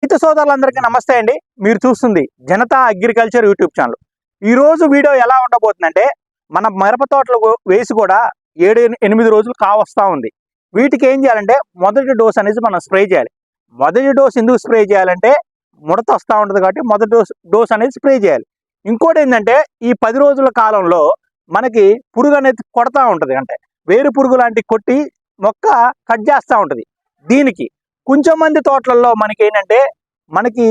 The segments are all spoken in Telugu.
రైతు సోదరులందరికీ నమస్తే అండి. మీరు చూస్తుంది జనతా అగ్రికల్చర్ యూట్యూబ్ ఛానల్. ఈరోజు వీడియో ఎలా ఉండబోతుందంటే, మన మిరప తోటలు వేసి కూడా 7-8 రోజులు కావస్తా ఉంది. వీటికి ఏం చేయాలంటే మొదటి డోస్ అనేది మనం స్ప్రే చేయాలి. మొదటి డోస్ ఎందుకు స్ప్రే చేయాలంటే ముడత వస్తూ ఉంటుంది కాబట్టి మొదటి డోస్ అనేది స్ప్రే చేయాలి. ఇంకోటి ఏంటంటే ఈ 10 రోజుల కాలంలో మనకి పురుగు అనేది కొడతా ఉంటుంది. అంటే వేరు పురుగు లాంటి కొట్టి మొక్క కట్ చేస్తూ ఉంటుంది. దీనికి కొంచెం మంది తోటలలో మనకి ఏంటంటే మనకి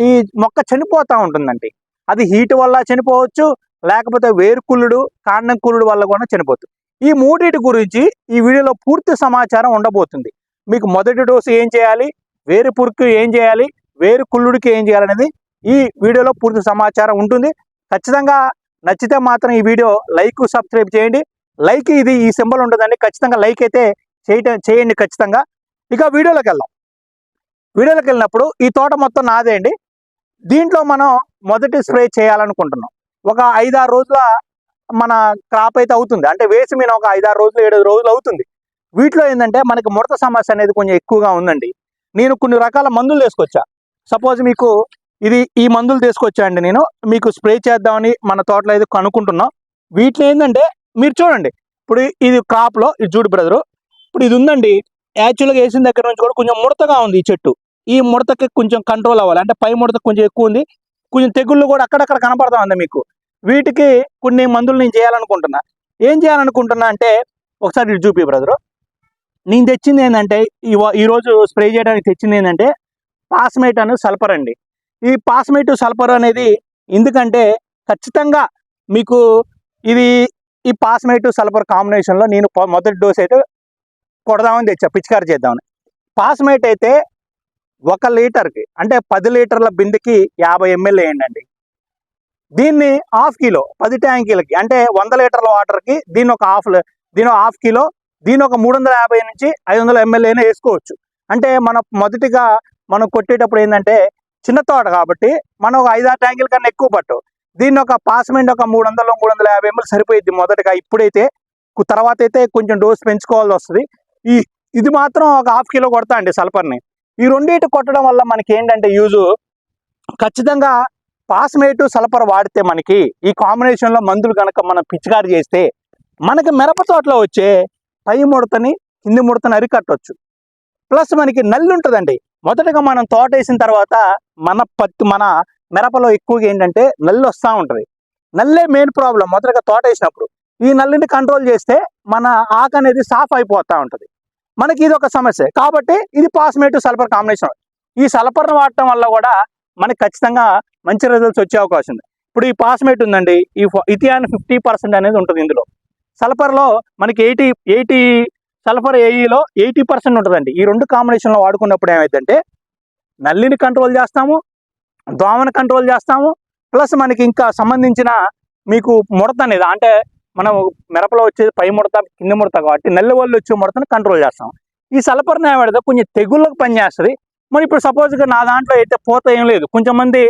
ఈ మొక్క చనిపోతూ ఉంటుందండి. అది హీట్ వల్ల చనిపోవచ్చు, లేకపోతే వేరు కుళ్ళుడు కాండం కుళ్ళుడు వల్ల కూడా చనిపోతుంది. ఈ మూడింటి గురించి ఈ వీడియోలో పూర్తి సమాచారం ఉండబోతుంది. మీకు మొదటి డోసు ఏం చేయాలి, వేరు పురుగుకి ఏం చేయాలి, వేరు కుళ్ళుడికి ఏం చేయాలనేది ఈ వీడియోలో పూర్తి సమాచారం ఉంటుంది. ఖచ్చితంగా నచ్చితే మాత్రం ఈ వీడియో లైక్ సబ్స్క్రైబ్ చేయండి. లైక్ ఇది ఈ సింబల్ ఉంటుందండి, ఖచ్చితంగా లైక్ అయితే చేయండి ఖచ్చితంగా. ఇక వీడియోలోకి వెళ్ళినప్పుడు ఈ తోట మొత్తం నాదే అండి. దీంట్లో మనం మొదటి స్ప్రే చేయాలనుకుంటున్నాం. ఒక 5-6 రోజుల మన క్రాప్ అయితే అవుతుంది. అంటే వేసి మీద ఒక 5-6 రోజులు 7 రోజులు అవుతుంది. వీటిలో ఏంటంటే మనకి ముడత సమస్య అనేది కొంచెం ఎక్కువగా ఉందండి. నేను కొన్ని రకాల మందులు తీసుకొచ్చా. సపోజ్ మీకు ఈ మందులు తీసుకొచ్చా అండి. నేను మీకు స్ప్రే చేద్దామని మన తోటలో అయితే కనుక్కుంటున్నాం. వీటిలో ఏంటంటే మీరు చూడండి, ఇప్పుడు ఇది క్రాప్లో ఇది చూడు బ్రదరు, ఇప్పుడు ఇది ఉందండి. యాక్చువల్గా వేసిన దగ్గర నుంచి కూడా కొంచెం ముడతగా ఉంది ఈ చెట్టు. ఈ ముడతకి కొంచెం కంట్రోల్ అవ్వాలి. అంటే పై ముడత కొంచెం ఎక్కువ ఉంది, కొంచెం తెగుళ్ళు కూడా అక్కడక్కడ కనపడతా ఉంది మీకు. వీటికి కొన్ని మందులు నేను చేయాలనుకుంటున్నా. ఏం చేయాలనుకుంటున్నా అంటే ఒకసారి ఇటు చూపి బ్రదరు. నేను తెచ్చింది ఏంటంటే ఈరోజు స్ప్రే చేయడానికి తెచ్చింది ఏంటంటే పాస్మేట్ అని సల్ఫర్ అండి. ఈ పాస్మేట్ సల్ఫర్ అనేది ఎందుకంటే ఖచ్చితంగా మీకు ఈ పాస్మేట్ సల్ఫర్ కాంబినేషన్లో నేను మొదటి డోస్ అయితే కొడదామని తెచ్చా, పిచికారి చేద్దామని. పాస్మేట్ అయితే 1 లీటర్కి అంటే 10 లీటర్ల బిందెకి 50 ml వేయండి. దీన్ని ½ కిలో 10 ట్యాంకీలకి అంటే 100 లీటర్ల వాటర్కి దీన్ని ఒక ½ కిలో, దీని ఒక 350 నుంచి 500 ml అయినా వేసుకోవచ్చు. అంటే మొదటిగా మనం కొట్టేటప్పుడు ఏంటంటే చిన్న తోట కాబట్టి మనం ఒక 5-6 ట్యాంకీల కన్నా ఎక్కువ పట్టు. దీన్ని ఒక పాస్మెంట్ ఒక 300-350 ml సరిపోయిద్ది మొదటిగా. ఇప్పుడైతే తర్వాత అయితే కొంచెం డోస్ పెంచుకోవాల్సి వస్తుంది. ఇది మాత్రం ఒక ½ కిలో కొడతా అండి సల్ఫర్ని. ఈ రెండింటి కొట్టడం వల్ల మనకి ఏంటంటే యూజు, ఖచ్చితంగా పాస్మేటు సల్ఫర్ వాడితే మనకి ఈ కాంబినేషన్లో మందులు కనుక మనం పిచికారి చేస్తే మనకి మిరప తోటలో వచ్చే పై ముడతని కింది ముడతని అరికట్టవచ్చు. ప్లస్ మనకి నల్లి ఉంటుందండి. మొదటగా మనం తోట వేసిన తర్వాత మన మిరపలో ఎక్కువగా ఏంటంటే నల్లి వస్తూ ఉంటుంది. నల్లే మెయిన్ ప్రాబ్లం మొదటగా తోట వేసినప్పుడు. ఈ నల్లిని కంట్రోల్ చేస్తే మన ఆకు అనేది సాఫ్ అయిపోతూ ఉంటుంది. మనకి ఇది ఒక సమస్య కాబట్టి ఇది పాస్మేట్ సల్ఫర్ కాంబినేషన్. ఈ సల్ఫర్ని వాడటం వల్ల కూడా మనకి ఖచ్చితంగా మంచి రిజల్ట్స్ వచ్చే అవకాశం ఉంది. ఇప్పుడు ఈ పాస్మేట్ ఉందండి, ఈ ఇథియాన్ 50% అనేది ఉంటుంది ఇందులో. సల్ఫర్లో మనకి 80 సల్ఫర్ ఏఈలో 80% ఉంటుందండి. ఈ రెండు కాంబినేషన్లో వాడుకున్నప్పుడు ఏమైందంటే నల్లిని కంట్రోల్ చేస్తాము, దోమని కంట్రోల్ చేస్తాము, ప్లస్ మనకి ఇంకా సంబంధించిన మీకు ముడత అనేది అంటే మనం మిరపలో వచ్చేది పై ముడత కింది ముడత కాబట్టి నల్లి వల్ల వచ్చే ముడతను కంట్రోల్ చేస్తాం. ఈ సల్ఫర్ని ఏమైతే కొంచెం తెగుళ్ళకు పనిచేస్తుంది. మరి ఇప్పుడు సపోజ్గా నా దాంట్లో అయితే పూత ఏం లేదు. కొంచెం మంది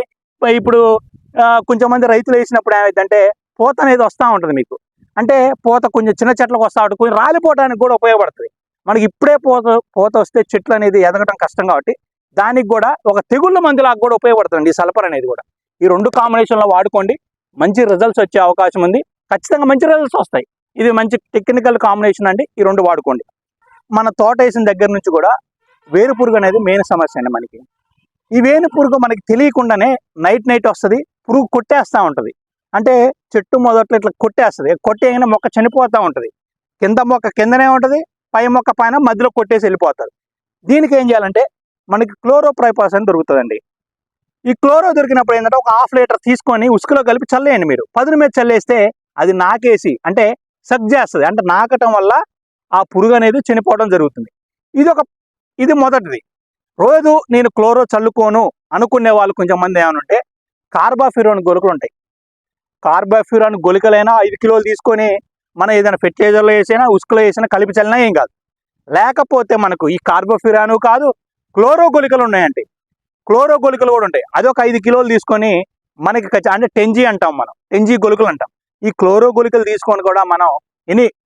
రైతులు వేసినప్పుడు ఏమైందంటే పూత అనేది వస్తూ ఉంటుంది మీకు. అంటే పూత కొంచెం చిన్న చెట్లకు వస్తూ ఉంటుంది, కొంచెం రాలిపోవడానికి కూడా ఉపయోగపడుతుంది. మనకి ఇప్పుడే పూత వస్తే చెట్లు అనేది ఎదగడం కష్టం కాబట్టి దానికి కూడా ఒక తెగుళ్ళ మందులాగా కూడా ఉపయోగపడుతుంది ఈ సల్ఫర్ అనేది కూడా. ఈ రెండు కాంబినేషన్లో వాడుకోండి, మంచి రిజల్ట్స్ వచ్చే అవకాశం ఉంది. ఖచ్చితంగా మంచి రిజల్ట్స్ వస్తాయి. ఇది మంచి టెక్నికల్ కాంబినేషన్ అండి. ఈ రెండు వాడుకోండి. మన తోట వేసిన దగ్గర నుంచి కూడా వేరు పురుగు అనేది మెయిన్ సమస్య అండి మనకి. ఈ వేరు పురుగు మనకి తెలియకుండానే నైట్ వస్తుంది, పురుగు కొట్టేస్తూ ఉంటుంది. అంటే చెట్టు మొదట్లో ఇట్లా కొట్టేయగానే మొక్క చనిపోతూ ఉంటుంది. మొక్క కిందనే ఉంటుంది, పై మొక్క పైన మధ్యలో కొట్టేసి వెళ్ళిపోతుంది. దీనికి ఏం చేయాలంటే మనకి క్లోరోప్రైపాస్ అని దొరుకుతుందండి. ఈ క్లోరో దొరికినప్పుడు ఏంటంటే ఒక ½ లీటర్ తీసుకొని ఉసుకలో కలిపి చల్లేయండి. మీరు పదును మీద చల్లేస్తే అది నాకేసి అంటే సగ్ చేస్తుంది. అంటే నాకటం వల్ల ఆ పురుగు అనేది చనిపోవడం జరుగుతుంది. ఇది మొదటిది. రోజు నేను క్లోరో చల్లుకోను అనుకునే వాళ్ళు కొంచెం మంది ఏమనుంటే కార్బాఫ్యూరాన్ గొలుకలు ఉంటాయి. కార్బాఫ్యూరాన్ గొలికలైనా 5 కిలోలు తీసుకొని మనం ఏదైనా ఫెర్టిలైజర్లో వేసినా ఉసుకలో వేసినా కలిపి చల్లినా ఏం కాదు. లేకపోతే మనకు ఈ కార్బాఫ్యూరాను కాదు, క్లోరో గొలికలు ఉన్నాయండి. క్లోరో గొలికలు కూడా ఉంటాయి. అది ఒక 5 కిలోలు తీసుకొని మనకి అంటే 10G అంటాం, మనం 10G గొలుకలు అంటాం. ఈ క్లోరో గొలికలు తీసుకొని కూడా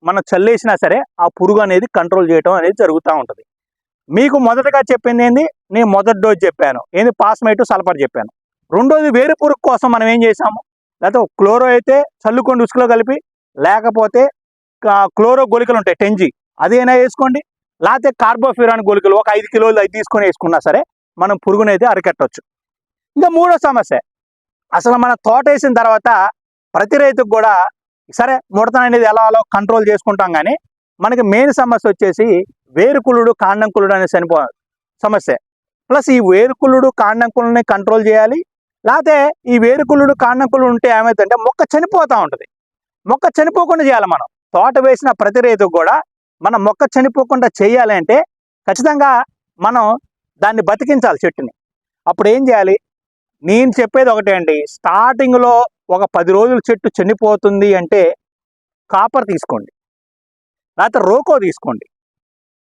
మనం చల్లేసినా సరే ఆ పురుగు అనేది కంట్రోల్ చేయడం అనేది జరుగుతూ ఉంటుంది. మీకు మొదటగా చెప్పింది ఏంది, నేను మొదటి డోస్ చెప్పాను ఏంది, పాస్మైట్ సల్ఫర్ చెప్పాను. రెండోది వేరు పురుగు కోసం మనం ఏం చేసాము, లేకపోతే క్లోరో అయితే చల్లుకోండి ఉసుకులో కలిపి, లేకపోతే క్లోరో గొలికలు ఉంటాయి 10G అదేనా వేసుకోండి, లేకపోతే కార్బోఫ్యూరాన్ గొలికలు ఒక 5 కిలోలు అవి తీసుకొని వేసుకున్నా సరే మనం పురుగునైతే అరికట్టవచ్చు. ఇంకా మూడో సమస్య, అసలు మన తోట వేసిన తర్వాత ప్రతి రైతుకు కూడా సరే ముడత అనేది ఎలా కంట్రోల్ చేసుకుంటాం, కానీ మనకి మెయిన్ సమస్య వచ్చేసి వేరుకుళ్ళుడు కాండంకుళ్ళుడు అనే సమస్య. ప్లస్ ఈ వేరుకుళ్ళుడు కాండంకుళ్ళని కంట్రోల్ చేయాలి, లేకపోతే ఈ వేరుకుళ్ళుడు కాండంకుళ్ళుడు ఉంటే ఏమవుతుందంటే మొక్క చనిపోతూ ఉంటుంది. మొక్క చనిపోకుండా చేయాలి. మనం తోట వేసిన ప్రతి రైతుకు కూడా మనం మొక్క చనిపోకుండా చేయాలి అంటే ఖచ్చితంగా మనం దాన్ని బతికించాలి చెట్టుని. అప్పుడు ఏం చేయాలి, నేను చెప్పేది ఒకటే అండి, స్టార్టింగ్లో ఒక 10 రోజులు చెట్టు చనిపోతుంది అంటే కాపర్ తీసుకోండి, లేకపోతే రోకో తీసుకోండి.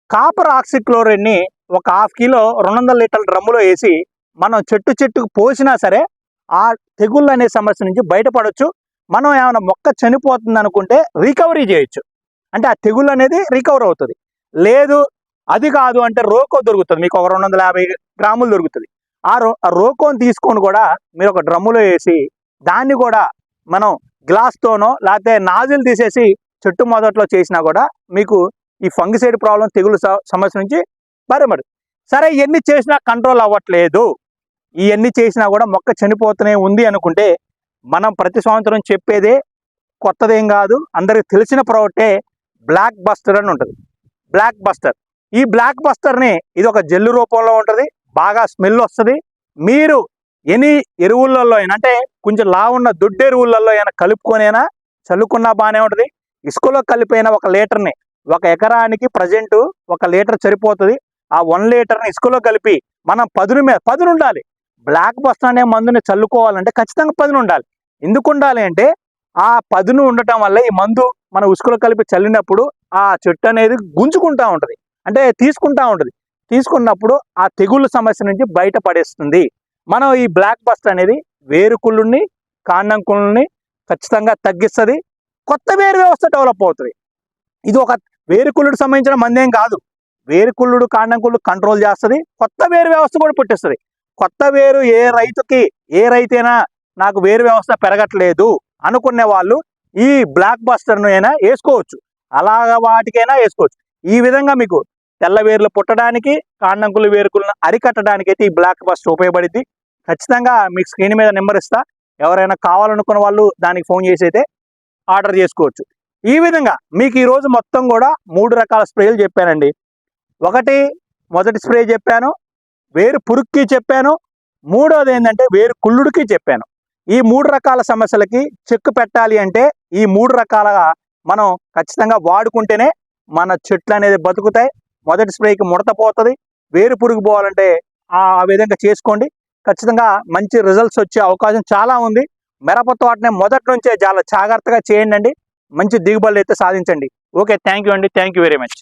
కాపర్ ఆక్సిక్లోరైడ్ని ఒక 1/2 కిలో 200 లీటర్ల డ్రమ్ములో వేసి మనం చెట్టుకు పోసినా సరే ఆ తెగుళ్ళు అనే సమస్య నుంచి బయటపడవచ్చు. మనం ఏమైనా మొక్క చనిపోతుంది అనుకుంటే రికవరీ చేయొచ్చు, అంటే ఆ తెగుళ్ళు అనేది రికవర్ అవుతుంది. లేదు అది కాదు అంటే రోకో దొరుకుతుంది, మీకు ఒక 250 గ్రాములు దొరుకుతుంది. ఆ రోకోని తీసుకొని కూడా మీరు ఒక డ్రమ్ములో వేసి దాన్ని కూడా మనం గ్లాస్తోనో లేకపోతే నాజిల్ తీసేసి చెట్టు మొదట్లో చేసినా కూడా మీకు ఈ ఫంగిసైడ్ ప్రాబ్లం తెగులు సమస్య నుంచి బయటపడు. సరే ఇవన్నీ చేసినా కంట్రోల్ అవ్వట్లేదు, ఇవన్నీ చేసినా కూడా మొక్క చనిపోతూనే ఉంది అనుకుంటే మనం ప్రతి సంవత్సరం చెప్పేదే కొత్తదేం కాదు, అందరికి తెలిసిన ప్రోడక్టే బ్లాక్ బస్టర్ అని ఉంటుంది. బ్లాక్ బస్టర్, ఈ బ్లాక్ బస్టర్ని ఇది ఒక జెల్లు రూపంలో ఉంటుంది, బాగా స్మెల్ వస్తుంది. మీరు ఎన్ని ఎరువులలో అయినా అంటే కొంచెం లావున్న దొడ్డు ఎరువులలో అయినా కలుపుకొనైనా చల్లుకున్నా బాగానే ఉంటుంది. ఇసుకలో కలిపైన 1 లీటర్ని, 1 ఎకరానికి ప్రజెంట్ 1 లీటర్ సరిపోతుంది. ఆ 1 లీటర్ని ఇసుకలో కలిపి మనం పదును ఉండాలి. బ్లాక్ బస్టర్ అనే మందుని చల్లుకోవాలంటే ఖచ్చితంగా పదును ఉండాలి. ఎందుకు ఉండాలి అంటే ఆ పదును ఉండటం వల్ల ఈ మందు మన ఉసుకలో కలిపి చల్లినప్పుడు ఆ చెట్టు అనేది గుంజుకుంటా ఉంటుంది, అంటే తీసుకుంటా ఉంటుంది. తీసుకున్నప్పుడు ఆ తెగుళ్ళ సమస్య నుంచి బయటపడేస్తుంది. మనం ఈ బ్లాక్ బస్టర్ అనేది వేరుకుళ్ళుని కాండంకుళ్ళని ఖచ్చితంగా తగ్గిస్తుంది. కొత్త వేరు వ్యవస్థ డెవలప్ అవుతుంది. ఇది ఒక వేరుకుళ్ళుడు సంబంధించిన మందేం కాదు, వేరుకుళ్ళుడు కాండంకుళ్ళు కంట్రోల్ చేస్తుంది, కొత్త వేరు వ్యవస్థ కూడా పుట్టిస్తుంది. కొత్త వేరు ఏ రైతైనా నాకు వేరు వ్యవస్థ పెరగట్లేదు అనుకునే వాళ్ళు ఈ బ్లాక్ బస్టర్ను అయినా వేసుకోవచ్చు, అలాగ వాటికైనా వేసుకోవచ్చు. ఈ విధంగా మీకు తెల్ల వేర్లు పుట్టడానికి కాండంకులు వేరుకులను అరికట్టడానికి అయితే ఈ బ్లాక్ బస్టర్ ఉపయోగపడింది. ఖచ్చితంగా మీకు స్క్రీన్ మీద నెంబర్ ఇస్తా, ఎవరైనా కావాలనుకున్న వాళ్ళు దానికి ఫోన్ చేసి అయితే ఆర్డర్ చేసుకోవచ్చు. ఈ విధంగా మీకు ఈరోజు మొత్తం కూడా 3 రకాల స్ప్రేలు చెప్పానండి. మొదటి స్ప్రే చెప్పాను, వేరు పురుగుకి చెప్పాను, మూడోది ఏంటంటే వేరు కుళ్ళుడికి చెప్పాను. ఈ 3 రకాల సమస్యలకి చెక్ పెట్టాలి అంటే ఈ 3 రకాలుగా మనం ఖచ్చితంగా వాడుకుంటేనే మన చెట్లు అనేది బతుకుతాయి. మొదటి స్ప్రేకి ముడత పోతుంది, వేరు పురుగు పోవాలంటే ఆ విధంగా చేసుకోండి. ఖచ్చితంగా మంచి రిజల్ట్స్ వచ్చే అవకాశం చాలా ఉంది. మిరప తోటనే మొదటి నుంచే చాలా జాగ్రత్తగా చేయండి, మంచి దిగుబడులు అయితే సాధించండి. ఓకే, థ్యాంక్ యూ అండి, థ్యాంక్ యూ వెరీ మచ్.